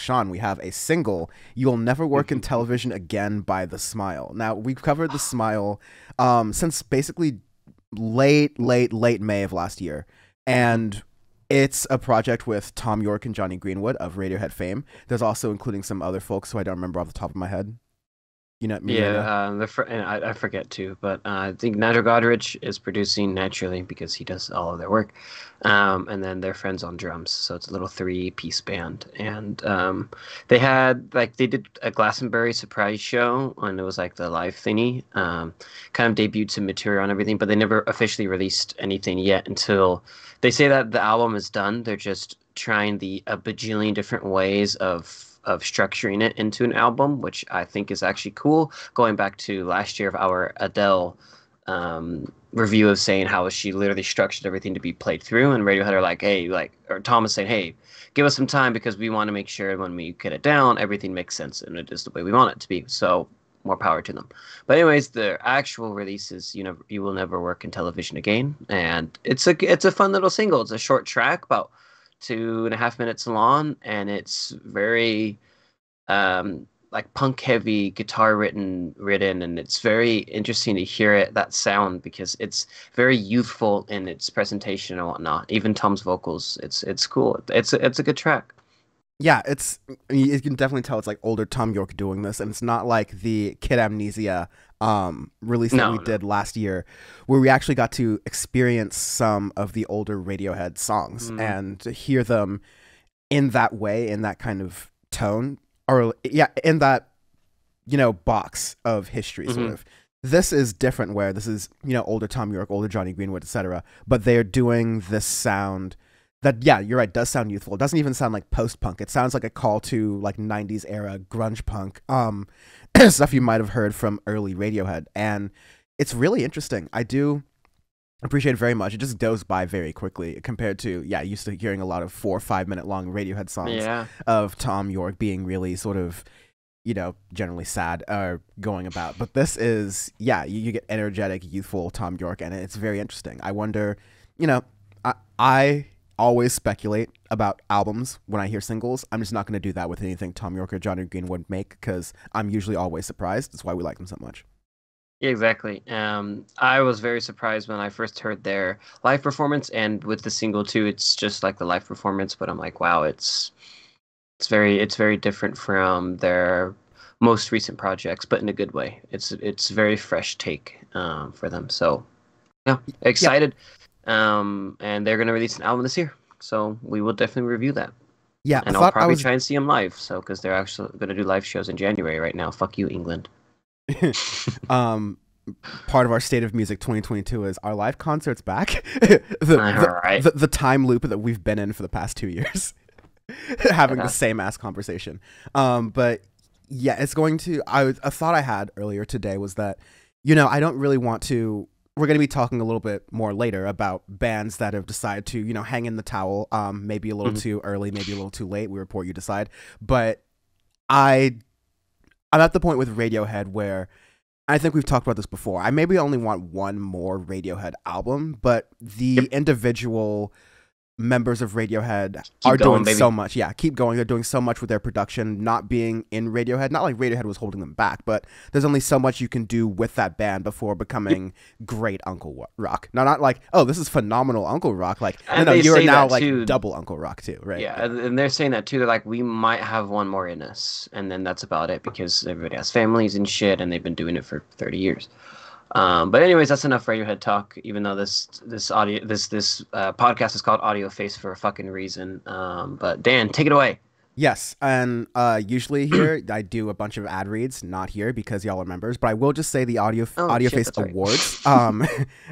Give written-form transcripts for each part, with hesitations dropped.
Sean, we have a single, "You'll Never Work in Television Again" by The Smile. Now, we've covered The Smile since basically late May of last year. And it's a project with Tom York and Johnny Greenwood of Radiohead fame. There's also including some other folks who I don't remember off the top of my head. You know, Yeah, and I forget too, but I think Nigel Godrich is producing naturally because he does all of their work, and then their friends on drums. So it's a little three-piece band, and they did a Glastonbury surprise show, and it was like the live thingy. Kind of debuted some material and everything, but they never officially released anything yet until they say that the album is done. They're just trying a bajillion different ways of structuring it into an album, which I think is actually cool. Going back to last year of our Adele review of saying how she literally structured everything to be played through, and Radiohead are like, hey, or Tom is saying, hey, give us some time because we want to make sure when we get it down, everything makes sense and it is the way we want it to be. So more power to them. But anyways, the actual release is You Will Never Work in Television Again, and it's a fun little single. It's a short track, about 2.5 minutes long, and it's very like punk heavy guitar written, and it's very interesting to hear that sound because it's very youthful in its presentation and whatnot. Even Tom's vocals, it's cool. It's a good track. Yeah, you can definitely tell it's like older Tom York doing this, and it's not like the Kid Amnesia release that we did last year, where we actually got to experience some of the older Radiohead songs and to hear them in that way, in that kind of tone, or in that box of history sort of. This is different, where this is older Tom York, older Johnny Greenwood, etc. But they're doing this sound that, yeah, you're right, does sound youthful. It doesn't even sound like post-punk. It sounds like a call to like 90s era grunge punk, stuff you might have heard from early Radiohead. And it's really interesting. I do appreciate it very much. It just goes by very quickly compared to, used to hearing a lot of 4 or 5 minute long Radiohead songs of Tom York being really sort of, generally sad or going about. But this is, you get energetic, youthful Tom York, and it's very interesting. I wonder, I always speculate about albums when I hear singles. I'm just not going to do that with anything Tom York or Johnny Greenwood make because I'm usually always surprised. That's why we like them so much. Yeah, exactly. I was very surprised when I first heard their live performance, and with the single too, it's just like the live performance. But I'm like, wow, it's very different from their most recent projects, but in a good way. It's very fresh take for them. So yeah, excited. And they're going to release an album this year, so we will definitely review that. Yeah, and I'll probably try and see them live, so because they're actually going to do live shows in January right now. Fuck you, England. Part of our State of Music 2022 is our live concerts back. the time loop that we've been in for the past 2 years, having the same ass conversation. But yeah, it's going to. A thought I had earlier today was that I don't really want to. We're going to be talking a little bit more later about bands that have decided to, hang in the towel, maybe a little too early, maybe a little too late. We report, you decide. But I'm at the point with Radiohead where I think we've talked about this before. I maybe only want one more Radiohead album, but the individual members of Radiohead are doing so much. Yeah, keep going. They're doing so much with their production, not being in Radiohead. Not like Radiohead was holding them back, but there's only so much you can do with that band before becoming great Uncle Rock. Not like, oh, this is phenomenal Uncle Rock. Like, no, you're now like double Uncle Rock too, right? Yeah, and they're saying that too. They're like, we might have one more in us, and then that's about it because everybody has families and shit, and they've been doing it for 30 years. But anyways, that's enough Radiohead talk. Even though this podcast is called Audioface for a fucking reason. But Dan, take it away. Yes, and usually here I do a bunch of ad reads, not here because y'all are members, but I will just say the Audioface Awards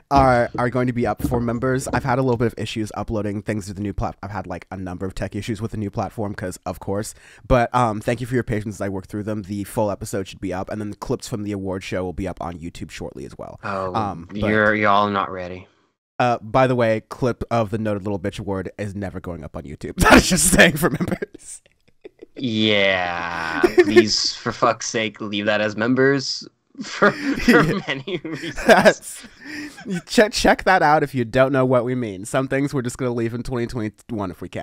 are going to be up for members. I've had a little bit of issues uploading things to the new platform. I've had like a number of tech issues with the new platform because, of course, but thank you for your patience as I work through them. The full episode should be up, and then the clips from the award show will be up on YouTube shortly as well. Y'all not ready. By the way, clip of the Noted Little Bitch Award is never going up on YouTube. That's just saying for members. Yeah, please, for fuck's sake, leave that as members for many reasons. Check that out if you don't know what we mean. Some things we're just going to leave in 2021 if we can.